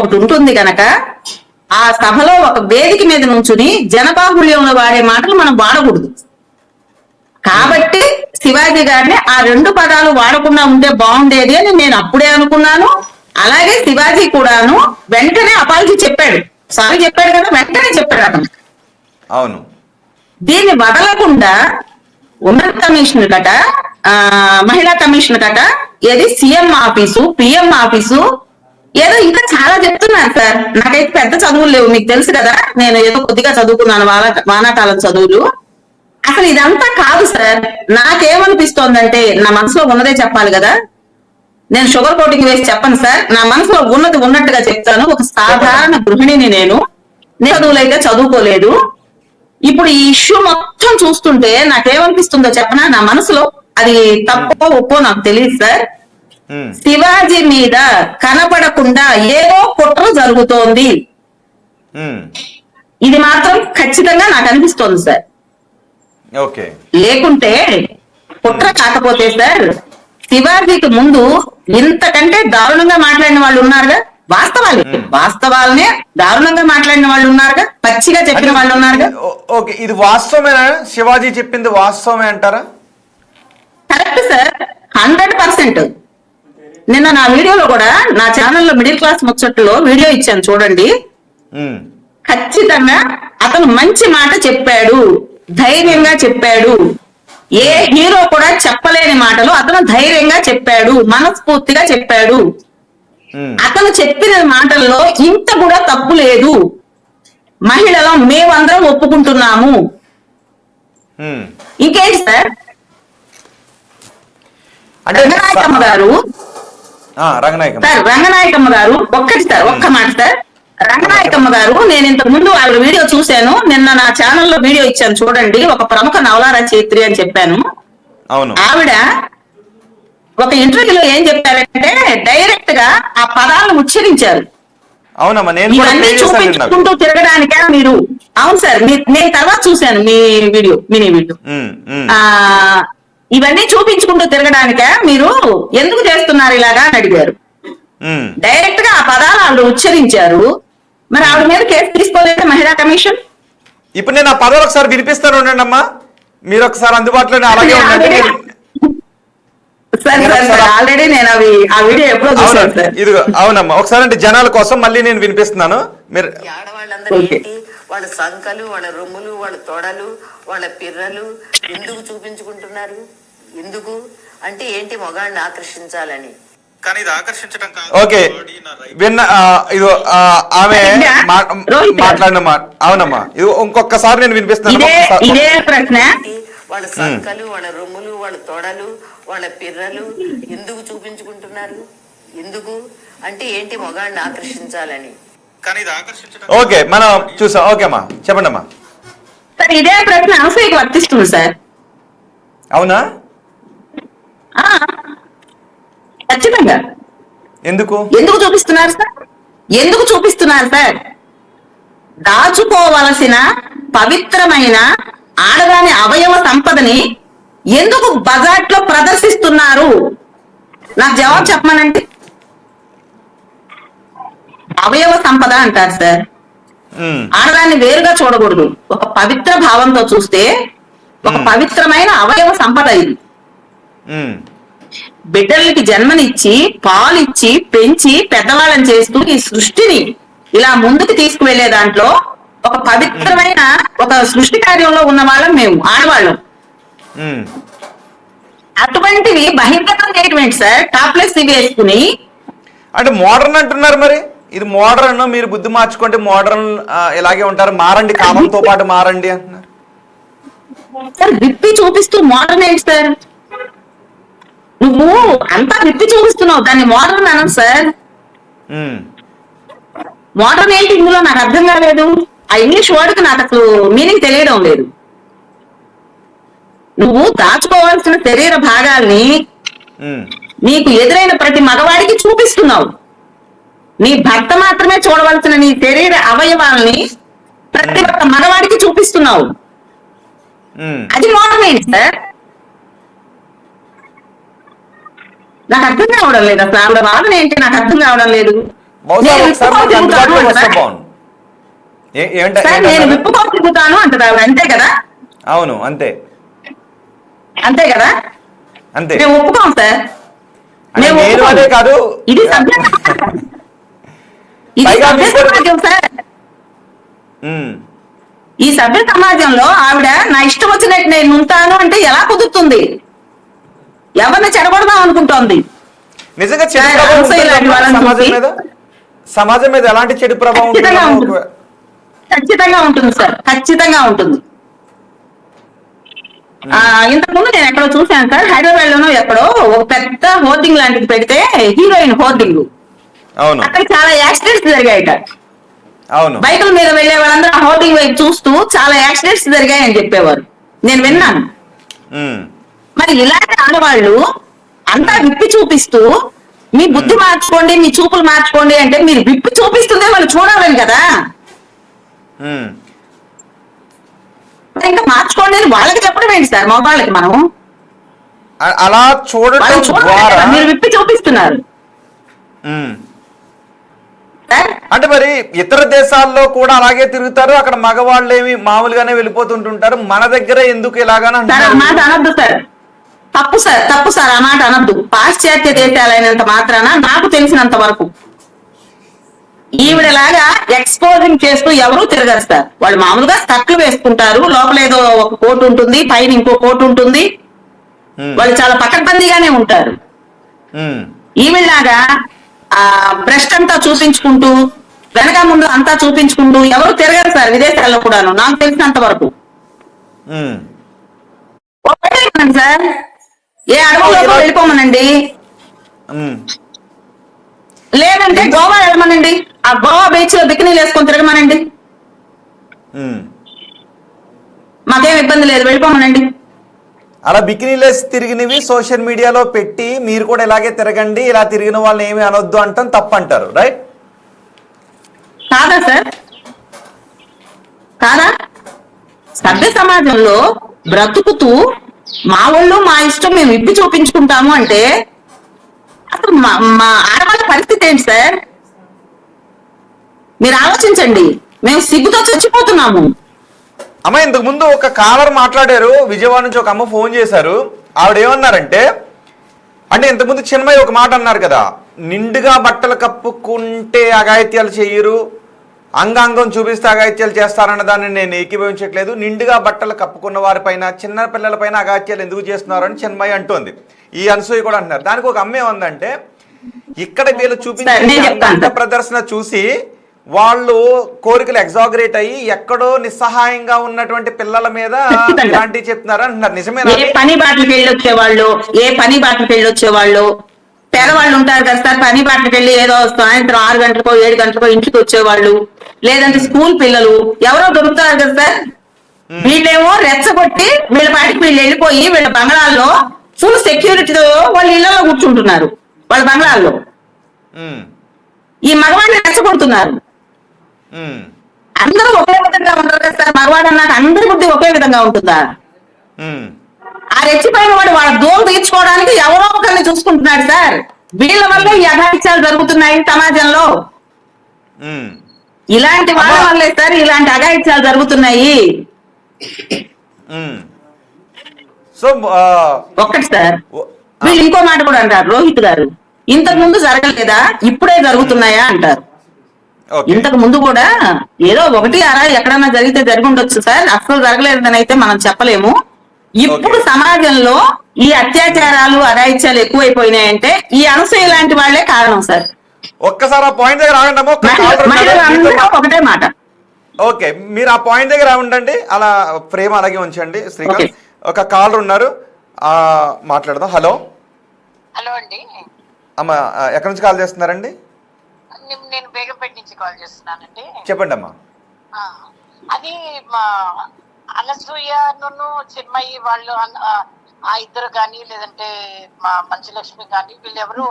ఒకటి ఉంటుంది గనక ఆ సభలో ఒక వేదిక మీద నుంచుని జనబాహుళ్యంలో వాడే మాటలు మనం వాడకూడదు. కాబట్టి శివాజీ గారిని ఆ 2 పదాలు వాడకుండా ఉంటే బాగుండేది అని నేను అప్పుడే అనుకున్నాను. అలాగే శివాజీ కూడాను వెంటనే అపాలజీ చెప్పాడు, సారీ చెప్పాడు కదా, వెంటనే చెప్పాడు అతను. అవును. దీన్ని వదలకుండా ఉమెన్ కమిషన్ కట, మహిళా కమిషన్ కట, ఏది సీఎం ఆఫీసు, పిఎం ఆఫీసు, ఏదో ఇంకా చాలా చెప్తున్నారు సార్. నాకైతే పెద్ద చదువులు లేవు, మీకు తెలుసు కదా, నేను ఏదో కొద్దిగా చదువుకున్నాను వానాకాలం చదువులు. అసలు ఇదంతా కాదు సార్. నాకేమనిపిస్తోందంటే, నా మనసులో ఉన్నదే చెప్పాలి కదా, నేను షుగర్ కోటింగ్ వేసి చెప్పను సార్, నా మనసులో ఉన్నది ఉన్నట్టుగా చెప్తాను. ఒక సాధారణ గృహిణిని నేను చదువులైతే చదువుకోలేదు. ఇప్పుడు ఈ ఇష్యూ మొత్తం చూస్తుంటే నాకేమనిపిస్తుందో చెప్పనా, నా మనసులో అది తప్పో ఒప్పో నాకు తెలియదు సార్. శివాజీ మీద కనపడకుండా ఏదో కుట్ర జరుగుతోంది, ఇది మాత్రం ఖచ్చితంగా నాకు అనిపిస్తోంది సార్. లేకుంటే కుట్ర కాకపోతే సార్, శివాజీకి ముందు ఇంతకంటే దారుణంగా మాట్లాడిన వాళ్ళు ఉన్నారుగా, వాస్తవాలనే దారుణంగా మాట్లాడిన వాళ్ళు ఉన్నారుగా, పచ్చిగా చెప్పిన వాళ్ళు ఉన్నారుగా. ఓకే, ఇది వాస్తవమేనా? శివాజీ చెప్పింది వాస్తవమే అంటారా? Correct sir, 100%. నిన్న నా వీడియోలో కూడా, నా ఛానల్లో మిడిల్ క్లాస్ ముచ్చట్లో వీడియో ఇచ్చాను చూడండి. ఖచ్చితంగా అతను మంచి మాట చెప్పాడు, ధైర్యంగా చెప్పాడు. ఏ హీరో కూడా చెప్పలేని మాటలు అతను ధైర్యంగా చెప్పాడు, మనస్ఫూర్తిగా చెప్పాడు. అతను చెప్పిన మాటల్లో ఇంత కూడా తప్పు లేదు, మహిళలు మేమందరం ఒప్పుకుంటున్నాము. ఇంకేంటి సార్, రంగనాయకమ్మ గారు ఒక్క మాట సార్. రంగనాయకమ్మ గారు, నేను ఇంతకు ముందు ఆవిడ వీడియో చూశాను, నిన్న నా ఛానల్లో వీడియో ఇచ్చాను చూడండి, ఒక ప్రముఖ నవలా రచయిత్రి అని చెప్పాను. ఆవిడ ఒక ఇంటర్వ్యూలో ఏం చెప్పారంటే, డైరెక్ట్ గా ఆ పదాలను ఉచ్చరించారు. ఇవన్నీ చూపించుకుంటూ తిరగడానికే మీరు, అవును సార్, నేను తర్వాత చూశాను మీ వీడియో, మినీ వీడియో. ఇవన్నీ చూపించుకుంటూ తిరగడానికే మీరు ఎందుకు చేస్తున్నారు ఇలాగా అని అడిగారు. డైరెక్ట్ గా ఆ పదాలు ఆవిడ ఉచ్చరించారు. మరి ఆవిడ మీద కేసు తీసుకోలేదు మహిళా కమిషన్? ఇప్పుడు నేను ఆ పదాలు ఒకసారి వినిపిస్తాను, ఉండండి అమ్మా, మీరు ఒకసారి అందుబాటులో అలాగే ఉండండి. ఆల్రెడీ నేను ఆ వీడియో ఎప్పుడో చూసాను సార్. ఇది అవునమ్మా, ఒకసారి అంటే జనాల కోసం మళ్ళీ నేను వినిపిస్తున్నాను. మీరు ఆడవాళ్ళందరూ ఏంటి, వాళ్ళ సంకలు, వాళ్ళ రొమ్ములు, వాళ్ళ తొడలు, వాళ్ళ పిర్రలు ఎందుకు చూపించుకుంటున్నారు? ఎందుకు అంటే ఏంటి, మగాడిని ఆకర్షించాలని. కానీ ఇది ఆకర్షించడం కాదు. ఓకే, విన్న ఇది ఆమె మాట్లాడిన మాట. అవునమ్మా, ఇది ఇంకొకసారి నేను వినిపిస్తాను. వాళ్ళ సంకలు, వాళ్ళ రొమ్ములు, వాళ్ళ తొడలు, వాళ్ళ పిర్రలు ఎందుకు చూపించుకుంటున్నారు? ఎందుకు అంటే ఏంటి, మగాడిని ఆకర్షించాలని. కానీ ఇది ఆకర్షించడం. ఓకే, మనం చూసాం. ఓకే అమ్మా, చెప్పండి అమ్మా. సార్, ఇదే ప్రశ్న అనసూయకి వర్తిస్తుంది సార్. అవునా? ఖచ్చితంగా. ఎందుకు చూపిస్తున్నారు సార్? ఎందుకు చూపిస్తున్నారు సార్? దాచుకోవలసిన పవిత్రమైన ఆడదాని అవయవ సంపదని ఎందుకు బజార్లో ప్రదర్శిస్తున్నారు? నాకు జవాబు చెప్పమనండి. అవయవ సంపద అంటారు సార్. ఆడదాన్ని వేరుగా చూడకూడదు, ఒక పవిత్ర భావంతో చూస్తే ఒక పవిత్రమైన అవయవ సంపద ఇది. బిడ్డలకి జన్మనిచ్చి, పాలిచ్చి, పెంచి పెద్దవాళ్ళని చేస్తూ ఈ సృష్టిని ఇలా ముందుకు తీసుకువెళ్లే దాంట్లో ఒక పవిత్రమైన ఒక సృష్టి కార్యంలో ఉన్న వాళ్ళం మేము, ఆడవాళ్ళం. అటువంటివి బహిర్గతం చేయటమేంటి సార్? టాప్లెస్ ఇవి వేసుకుని. అంటే మోడర్న్ అంటున్నారు, మరి ఇది మోడర్న్, మీరు బుద్ధి మార్చుకుంటే మోడర్న్ ఇలాగే ఉంటారు, మారండి, కామంతో పాటు మారండి అంటున్నారు సార్. విప్పి చూపిస్తూ మోడర్న్ ఏంటి సార్? నువ్వు అంతా విప్పి చూపిస్తున్నావు, దాన్ని మోడర్న్ అనం సార్. మోడర్న్ ఏంటి ఇందులో నాకు అర్థం కాలేదు. ఆ ఇంగ్లీష్ వర్డ్కి నాకు అసలు మీనింగ్ తెలియడం లేదు. నువ్వు దాచుకోవాల్సిన శరీర భాగాల్ని నీకు ఎదురైన ప్రతి మగవాడికి చూపిస్తున్నావు. నీ భర్త మాత్రమే చూడవలసిన నీ శరీర అవయవాల్ని ప్రతి ఒక్క మగవాడికి చూపిస్తున్నావు. అది మోడర్న్ ఏంటి సార్? నాకు అర్థం కావడం లేదు అసలు. ఆవిడ వాదన ఏంటి నాకు అర్థం కావడం లేదు. బహుశా నేను ఒకసారి మనకు విప్పుకొని అందుబాటులోకి వస్తే తిరుగుతాను బాగుంది. సార్, నేను ఏంటన్నారు? విప్పుకొని తిరుగుతాను అంటది ఆవిడ. అంతే కదా? అవును, అంతే అంతే కదా? అంతే. మేము ఒప్పుకోం సార్, అంటే మేము నేను ఒప్పుకోం. అదే కాదు, ఇది సభ్య ఇది పైగా సభ్య మీకు కూడా సమాజం సార్. ఉమ్, ఈ సభ్య సమాజంలో ఆవిడ నా ఇష్టం వచ్చినట్టు నేను ఉంటాను అంటే ఎలా కుదురుతుంది? ఎవరిని చెడగొడదాం అనుకుంటోంది. నిజంగా చెడు సార్, ప్రభావం అనసూయ లాంటి ఉంటుందమ్మా వాళ్ళని సమాజం చూసి మీద? సమాజం మీద ఎలాంటి చెడు ప్రభావం ఖచ్చితంగా ఉంటుందమ్మా? ఉంటుంది. ఖచ్చితంగా ఉంటుంది సార్, ఖచ్చితంగా ఉంటుంది. ఇంతకుముందు నేను ఎక్కడో చూశాను సార్, హైదరాబాద్ లోనో ఎక్కడో ఒక పెద్ద హోర్డింగ్ లాంటిది పెడితే, హీరోయిన్ హోర్డింగ్, అవును అక్కడ చాలా యాక్సిడెంట్స్ జరిగాయట. అవును. బైకుల మీద వెళ్లే వాళ్ళందరూ ఆ హోర్డింగ్ వైపు చూస్తూ చాలా యాక్సిడెంట్స్ జరిగాయని చెప్పేవారు. నేను విన్నాను. ఉమ్, మరి ఇలాంటి ఆడవాళ్ళు అంతా విప్పి చూపిస్తూ మీ బుద్ధి మార్చుకోండి, మీ చూపులు మార్చుకోండి అంటే, మీరు విప్పి చూపిస్తుందే వాళ్ళు చూడాలని కదా. ఉమ్. మరి ఇంకా మార్చుకోండి అని వాళ్ళకి చెప్పడం ఏంటి సార్? మగవాళ్ళకి మనం అలా చూడటం వాళ్ళు చూడాలి ద్వారా కదా, మీరు విప్పి చూపిస్తున్నారు ఉమ్. సార్. అంటే మరి ఇతర దేశాల్లో కూడా అలాగే తిరుగుతారు, అక్కడ మగవాళ్ళు ఏమి మామూలుగానే వెళ్ళిపోతుంటుంటారు, మన దగ్గర ఎందుకు ఇలాగానే సార్, ఆ మాట అంటున్నారు? అనొద్దు సార్, తప్పు సార్, తప్పు సార్, ఆ మాట అనొద్దు. పాశ్చాత్య దేశాలైనంత మాత్రాన నాకు తెలిసినంత వరకు ఈవిడలాగా ఎక్స్పోజింగ్ చేస్తూ ఎవరు తిరగరు సార్. వాళ్ళు మామూలుగా స్కర్ట్లు వేసుకుంటారు, లోపల ఏదో ఒక కోట్ ఉంటుంది, పైన ఇంకో కోట్ ఉంటుంది, ఉమ్, వాళ్ళు చాలా పకడ్బందీగానే ఉంటారు. ఉమ్, ఈవిడలాగా బ్రెస్ట్ అంతా చూపించుకుంటూ, వెనక ముందు అంతా చూపించుకుంటూ ఎవరు తిరగరు సార్ విదేశాల్లో కూడాను, నాకు తెలిసినంత వరకు. ఉమ్. ఒక్కటేనండి సార్, ఏ అడవుల్లోకి వెళ్ళిపోమనండి, ఉమ్. లేదంటే గోవా వెళ్ళమనండి, ఆ గోవా బీచ్ లో బికినీలు వేసుకొని తిరగమనండి, ఉమ్. మాకేం ఇబ్బంది లేదు, వెళ్ళిపోమనండి. అలా బికినీలేసి తిరిగినవి సోషల్ మీడియాలో పెట్టి మీరు కూడా ఇలాగే తిరగండి, ఇలా తిరిగిన వాళ్ళని ఏమి అనొద్దు అంటాం తప్పు అంటారు, రైట్? కాదా సార్? కాదా? సభ్య సమాజంలో బ్రతుకుతూ మా వాళ్ళు మా ఇష్టం మేము ఇప్పి చూపించుకుంటాము అంటే, అసలు మా ఆడవాళ్ళ పరిస్థితి ఏంటి సార్? మీరు ఆలోచించండి, మేము సిగ్గుతో చచ్చిపోతున్నాము. అమ్మ, ఇంతకు ముందు ఒక కాలర్ మాట్లాడారు, విజయవాడ నుంచి ఒక అమ్మ ఫోన్ చేశారు. ఆవిడ ఏమన్నారంటే, అంటే ఇంతకుముందు చిన్మయ్య ఒక మాట అన్నారు కదా, నిండుగా బట్టలు కప్పుకుంటే అఘాయిత్యాలు చెయ్యరు, అంగాంగం చూపిస్తే అఘాయిత్యాలు చేస్తారన్న దాన్ని నేను ఏకీభవించట్లేదు, నిండుగా బట్టలు కప్పుకున్న వారిపైన చిన్న పిల్లలపైన అఘాయిత్యాలు ఎందుకు చేస్తున్నారు అని చిన్మయ్య అంటోంది. ఈ అనసూయ కూడా అంటున్నారు. దానికి ఒక అమ్మ ఏమందంటే, ఇక్కడ వీళ్ళు చూపించే అంగాంగ ప్రదర్శన చూసి వాళ్ళు కోరికలు ఎగ్జాగరేట్ అయ్యి ఎక్కడో నిస్సహాయంగా ఉన్నటువంటి పిల్లల మీద ఇలాంటివి చెప్తున్నారు అంటున్నారు. నిజమేనా? ఏ పని బాటలకు వెళ్ళొచ్చేవాళ్ళు పేదవాళ్ళు ఉంటారు కదా సార్, పని బాటలకు వెళ్ళి ఏదో సాయంత్రం 6 గంటలకో 7 గంటలకో ఇంటికి వచ్చేవాళ్ళు, లేదంటే స్కూల్ పిల్లలు ఎవరో దొరుకుతారు కదా సార్. వీళ్ళేమో రెచ్చగొట్టి వీళ్ళ పాటికి వీళ్ళు వెళ్ళిపోయి వీళ్ళ బంగ్లాల్లో ఫుల్ సెక్యూరిటీతో వాళ్ళ ఇళ్లలో కూర్చుంటున్నారు, వాళ్ళ బంగ్లాల్లో. ఈ మగవాడిని రెచ్చగొడుతున్నారు. అందరూ ఒకే విధంగా ఉంటారు కదా సార్. మగవాడు అన్నాక అందరి బుద్ధి ఒకే విధంగా ఉంటుందా? ఆ రెచ్చిపోయిన వాడు వాళ్ళ దోలు తీర్చుకోవడానికి ఎవరో ఒకరిని చూసుకుంటున్నాడు సార్. వీళ్ళ వల్ల ఈ అఘాయిత్యాలు జరుగుతున్నాయి సమాజంలో. ఇలాంటి వాళ్ళ వల్లే సార్ ఇలాంటి అఘాయిత్యాలు జరుగుతున్నాయి. సో ఒక్కటి సార్, వీళ్ళు ఇంకో మాట కూడా అంటారు, రోహిత్ గారు, ఇంతకు ముందు జరగలేదా ఇప్పుడే జరుగుతున్నాయా అంటారు. ఇంతకు ముందు కూడా ఏదో ఒకటి అరా ఎక్కడన్నా జరిగితే జరిగి ఉండొచ్చు సార్, అసలు జరగలేదని అయితే మనం చెప్పలేము. ఇప్పుడు సమాజంలో ఈ అత్యాచారాలు అఘాయిత్యాలు ఎక్కువైపోయినాయంటే ఈ అనసూయ లాంటి వాళ్లే కారణం సార్. ఒక్కసారి ఆ పాయింట్ దగ్గర ఆగండి. ఒకటే మాట. ఓకే, మీరు ఆ పాయింట్ దగ్గర ఉండండి, అలా ప్రేమ అలాగే ఉంచండి. శ్రీకాంత్, ఒక కాలర్ ఉన్నారు, మాట్లాడదాం. హలో. హలో అండి. అమ్మ, ఎక్కడి నుంచి కాల్ చేస్తున్నారండి? నేను బేగంపేట నుంచి కాల్ చేస్తున్నానండి. చెప్పండి అమ్మా. అది మా అనసూయ చిన్మయ్య వాళ్ళు ఆ ఇద్దరు కానీ, లేదంటే మా మంచులక్ష్మి కానీ, వీళ్ళెవరు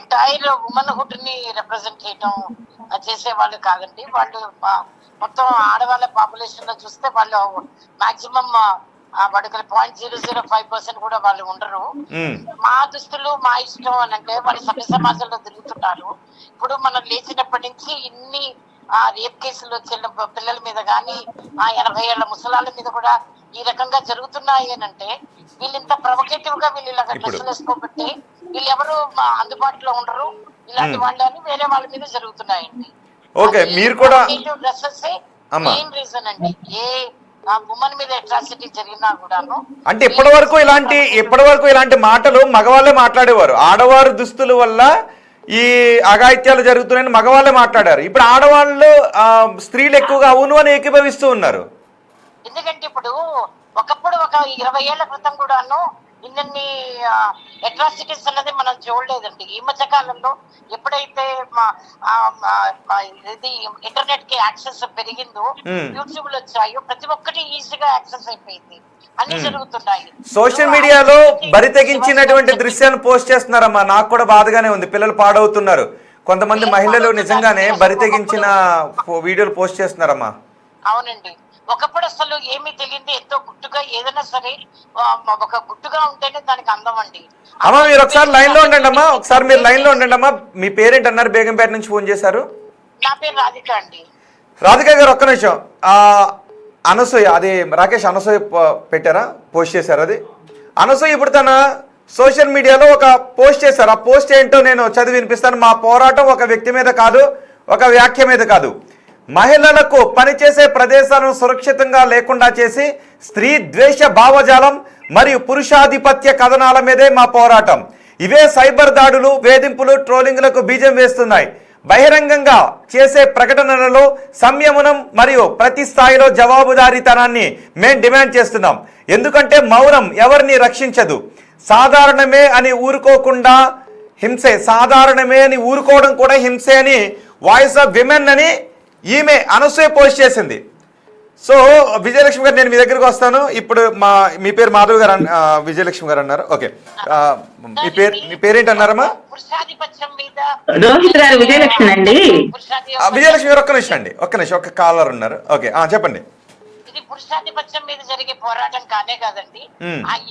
ఎంటైర్ ఉమెన్హుడ్ ని రిప్రజెంట్ చేయడం చేసే వాళ్ళు కాదండి. వాళ్ళు మొత్తం ఆడవాళ్ళ పాపులేషన్ లో చూస్తే వాళ్ళు మాక్సిమం వాడికి 0.005% కూడా వాళ్ళు ఉండరు. మా దుస్తులు మా ఇష్టం అని అంటే వాళ్ళు సభ్య సమాజంలో తిరుగుతున్నారు. ఇప్పుడు మనం లేచినప్పటి నుంచి ఇన్ని రేప్ కేసులు వచ్చిన పిల్లల మీద కానీ 80 ఏళ్ల ముసలాళ్ళ మీద కూడా ఈ రకంగా జరుగుతున్నాయి అని అంటే వీళ్ళు ఇంత ప్రొవకేటివ్ గా వీళ్ళు ఇలాగ డ్రెస్సులు వేసుకోబట్టి వీళ్ళు ఎవరు అందుబాటులో ఉండరు. ఇలాంటి వాళ్ళని వేరే వాళ్ళ మీద జరుగుతున్నాయండి. ఓకే, మీరు కూడా డ్రెస్సెస్ మెయిన్ రీజన్ అండి. ఏ ఉమెన్ మీద అట్రాసిటీ జరిగినా కూడాను అంటే ఇప్పటి వరకు ఇలాంటి మాటలు మగవాళ్ళే మాట్లాడేవారు. ఆడవారు దుస్తుల వల్ల ఈ అఘాయిత్యాలు జరుగుతున్నాయని మగవాళ్ళే మాట్లాడారు. ఇప్పుడు ఆడవాళ్ళు స్త్రీలు ఎక్కువగా అవును అని ఏకీభవిస్తూ ఉన్నారు. ఎందుకంటే ఇప్పుడు ఒకప్పుడు ఒక 20 ఏళ్ల క్రితం కూడాను ఇన్ని అట్రాసిటీస్ అన్నది మనం చూడలేదండి. ఈ మధ్య కాలంలో ఎప్పుడైతే ఇది ఇంటర్నెట్ కి యాక్సెస్ పెరిగిందో, యూట్యూబ్ లో వచ్చాయో, ప్రతి ఒక్కటి ఈజీగా యాక్సెస్ అయిపోయింది. అన్ని జరుగుతున్నాయి. సోషల్ మీడియాలో బరి తెగించినటువంటి దృశ్యాన్ని పోస్ట్ చేస్తున్నారమ్మా. నాకు కూడా బాధగానే ఉంది. పిల్లలు పాడవుతున్నారు. కొంతమంది మహిళలు నిజంగానే బరి తెగించిన వీడియోలు పోస్ట్ చేస్తున్నారమ్మా. అవునండి. ఒకప్పుడు అసలు ఏమీ తెలియదు. ఎంతో గుట్టుగా ఏదైనా సరే ఒక గుట్టుగా ఉంటేనే దానికి అందం అండి. అమ్మా మీరు ఒకసారి లైన్ లో ఉండండి అమ్మా. మీ పేరేంటి అన్నారు? బేగంపేట నుంచి ఫోన్ చేశారు. నా పేరు రాధిక అండి. రాధిక గారు ఒక్క నిమిషం. అనసూయ, అది రాకేష్ అనసూయ పెట్టారా, పోస్ట్ చేశారు? అది అనసూయ ఇప్పుడు తన సోషల్ మీడియాలో ఒక పోస్ట్ చేశారు. ఆ పోస్ట్ ఏంటో నేను చదివి వినిపిస్తాను. మా పోరాటం ఒక వ్యక్తి మీద కాదు, ఒక వ్యాఖ్య మీద కాదు. మహిళలకు పనిచేసే ప్రదేశాలను సురక్షితంగా లేకుండా చేసి స్త్రీ ద్వేష భావజాలం మరియు పురుషాధిపత్య కథనాల మీదే మా పోరాటం. ఇవే సైబర్ దాడులు, వేధింపులు, ట్రోలింగ్లకు బీజం వేస్తున్నాయి. బహిరంగంగా చేసే ప్రకటనలలో సంయమనం మరియు ప్రతి స్థాయిలో జవాబుదారీతనాన్ని మేము డిమాండ్ చేస్తున్నాం. ఎందుకంటే మౌనం ఎవరిని రక్షించదు. సాధారణమే అని ఊరుకోవడం కూడా హింసే అని వాయిస్ ఆఫ్ విమెన్ అని ఈమె అనసూయ పోస్ట్ చేసింది. సో విజయలక్ష్మి గారు, నేను మీ దగ్గరికి వస్తాను. ఇప్పుడు మీ పేరు మాధవ్ గారు, విజయలక్ష్మి గారు అన్నారు. ఓకే, మీ పేరేంటి అన్నారమ్మా? రోహిత్ గారు విజయలక్ష్మి అండి. విజయలక్ష్మి గారు ఒక్క నిమిషం, ఒక కాలర్ ఉన్నారు. ఓకే, చెప్పండి. ఇది పురుషాధిపత్యం మీద జరిగే పోరాటం కానే కాదండి.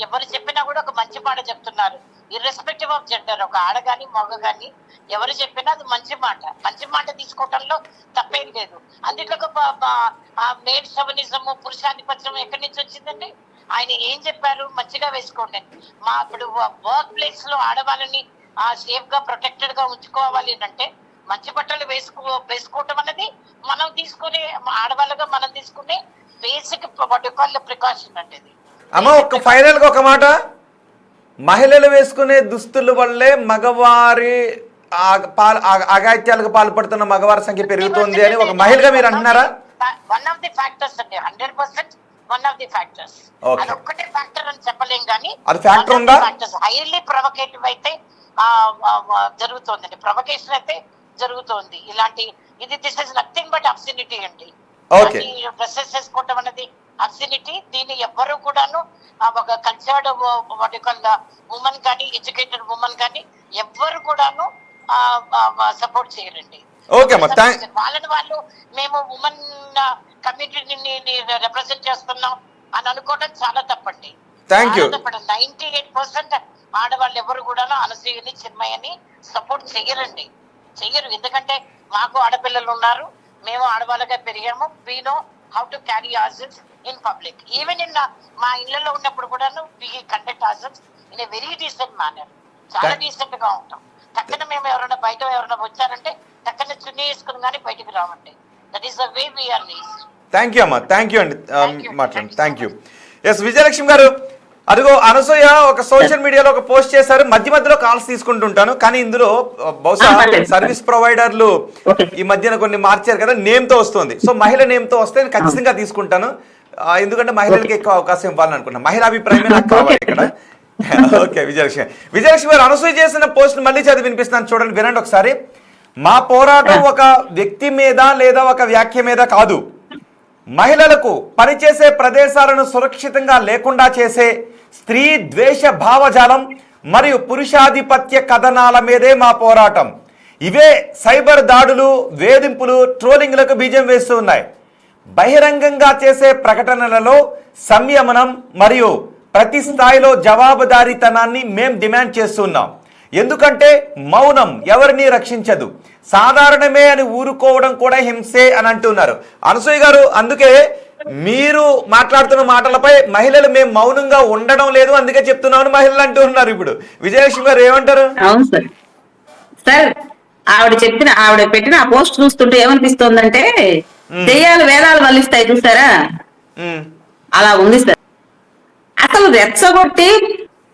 ఎవరు చెప్పినా కూడా ఒక మంచి మాట చెప్తున్నారు. ఇర్రెస్పెక్టివ్ ఆఫ్ జెండర్, ఒక ఆడ గాని మగ గాని ఎవరు చెప్పినా అది మంచి మాట తీసుకోవటంలో తప్పేం లేదు. అందులో మేడ్ షవనిజం, పురుషాధిపత్యం ఎక్కడి నుంచి వచ్చిందండి? ఆయన ఏం చెప్పారు? మంచిగా వేసుకోండి. ఇప్పుడు వర్క్ ప్లేస్ లో ఆడవాళ్ళని సేఫ్ గా ప్రొటెక్టెడ్ గా ఉంచుకోవాలి అంటే మంచి బట్టలు వేసుకోవటం అన్నది మనం తీసుకునే, ఆడవాళ్ళగా మనం తీసుకునే బేసిక్ ప్రికాషన్ అంటే. అమ్మ ఒక ఫైనల్ గా ఒక మాట, మహిళలు వేసుకునే దుస్తుల వల్లే మగవారి అఘాయిత్యాలకు పాల్పడుతున్న మగవారి సంఖ్య పెరుగుతుంది అని ఒక మహిళగా మీరు అంటున్నారా? వన్ ఆఫ్ ది ఫ్యాక్టర్స్ అండి, 100% వన్ ఆఫ్ ది ఫ్యాక్టర్స్. అదొక్కటే ఫ్యాక్టర్ అని చెప్పలేం కానీ అది ఫ్యాక్టర్ ఉందా? హైలీ ప్రొవకేటివ్ అయితే జరుగుతోందండి, ప్రొవకేషన్ అయితే జరుగుతోంది. దిస్ ఇస్ నథింగ్ బట్ అబ్సినిటీ అండి. డ్రెస్సెస్ వేసుకోవటం అనేది అబ్సినిటీ. దీన్ని ఎవ్వరు కూడాను ఒక కల్చర్డ్ ఉమెన్ కానీ, ఎడ్యుకేటెడ్ ఉమెన్ కానీ ఎవ్వరు కూడాను సపోర్ట్ చేయరండి. వాళ్ళని వాళ్ళు మేము ఉమెన్ కమ్యూనిటీని రిప్రజెంట్ చేస్తున్నాం అని అనుకోవడం చాలా తప్పండి. 98% ఆడవాళ్ళు ఎవరు కూడా అనసూయని, చిన్మయ్యని సపోర్ట్ చెయ్యరు. ఎందుకంటే మాకు ఆడపిల్లలు ఉన్నారు, మేము ఆడవాళ్ళగా పెరిగాము. We know how to carry ourselves in public. Even మా ఇళ్లలో ఉన్నప్పుడు కూడా we conduct ourselves in a very decent manner. చాలా డీసెంట్ గా ఉంటాం. టక్కన మేము ఎవరైనా వచ్చారంటే టక్కన చున్నీ వేసుకుని కానీ బయటకు రావండి. That is the way we are raised. Thank you అమ్మా, థ్యాంక్ యూ అండి, మాట్లాడండి. Thank you. ఎస్ విజయలక్ష్మి గారు, అదిగో అనసూయ ఒక సోషల్ మీడియాలో ఒక పోస్ట్ చేశారు. మధ్యలో కాల్స్ తీసుకుంటుంటాను, కానీ ఇందులో బహుశా సర్వీస్ ప్రొవైడర్లు ఈ మధ్యన కొన్ని మార్చారు కదా, నేమ్ తో వస్తుంది. సో మహిళ నేమ్ తో వస్తే నేను ఖచ్చితంగా తీసుకుంటాను, ఎందుకంటే మహిళలకు ఎక్కువ అవకాశం ఇవ్వాలని అనుకున్నాను. మహిళా అభిప్రాయమే నాకు కావాలి ఇక్కడ. ఓకే విజయలక్ష్మి గారు అనసూయ చేసిన పోస్ట్ మళ్ళీ చదివి వినిపిస్తున్నాను, చూడండి, వినండి ఒకసారి. మా పోరాటం ఒక వ్యక్తి మీద లేదా ఒక వ్యాఖ్య మీద కాదు, మహిళలకు పనిచేసే ప్రదేశాలను సురక్షితంగా లేకుండా చేసే స్త్రీ ద్వేష భావజాలం మరియు పురుషాధిపత్య కథనాల మీదే మా పోరాటం. ఇవే సైబర్ దాడులు, వేధింపులు, ట్రోలింగ్లకు బీజం వేస్తూ ఉన్నాయి. బహిరంగంగా చేసే ప్రకటనలలో సంయమనం మరియు ప్రతి స్థాయిలో జవాబుదారీతనాన్ని మేం డిమాండ్ చేస్తున్నాం. ఎందుకంటే మౌనం ఎవరిని రక్షించదు, సాధారణమే అని ఊరుకోవడం కూడా హింసే అని అంటున్నారు. అనసూయ గారు, అందుకే మీరు మాట్లాడుతున్న మాటలపై మహిళలు మేము మౌనంగా ఉండడం లేదు అందుకే చెప్తున్నామని మహిళలు అంటూ ఉన్నారు. ఇప్పుడు విజయలక్ష్మి గారు ఏమంటారు? అవును సార్. సార్ ఆవిడ పెట్టిన ఆ పోస్ట్ చూస్తుంటే ఏమనిపిస్తోందంటే దెయ్యాలు వేదాలు వల్లిస్తాయి చూసారా, అలా ఉంది సార్. అసలు రెచ్చగొట్టి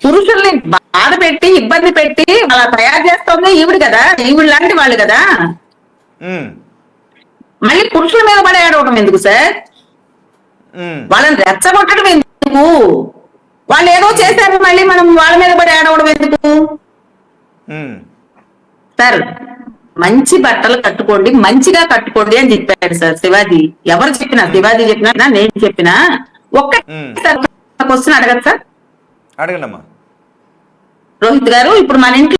పురుషుల్ని బాధ పెట్టి ఇబ్బంది పెట్టి అలా తయారు చేస్తోంది ఈవిడ కదా, ఈవిడ లాంటి వాళ్ళు కదా. మళ్ళీ పురుషుల మీద పడి ఆడవడం ఎందుకు సార్? వాళ్ళని రెచ్చగొట్టడం ఎందుకు? వాళ్ళు ఏదో చేశారు, మళ్ళీ మనం వాళ్ళ మీద పడి ఆడవడం ఎందుకు సార్? మంచి బట్టలు కట్టుకోండి, మంచిగా కట్టుకోండి అని చెప్పాడు సార్ శివాజీ. ఎవరు చెప్పినా, శివాజీ చెప్పినా నేను చెప్పినా ఒక్క క్వశ్చన్ అడగదు సార్? అడగండి అమ్మా. రోహిత్ గారు, ఇప్పుడు మన ఇంట్లో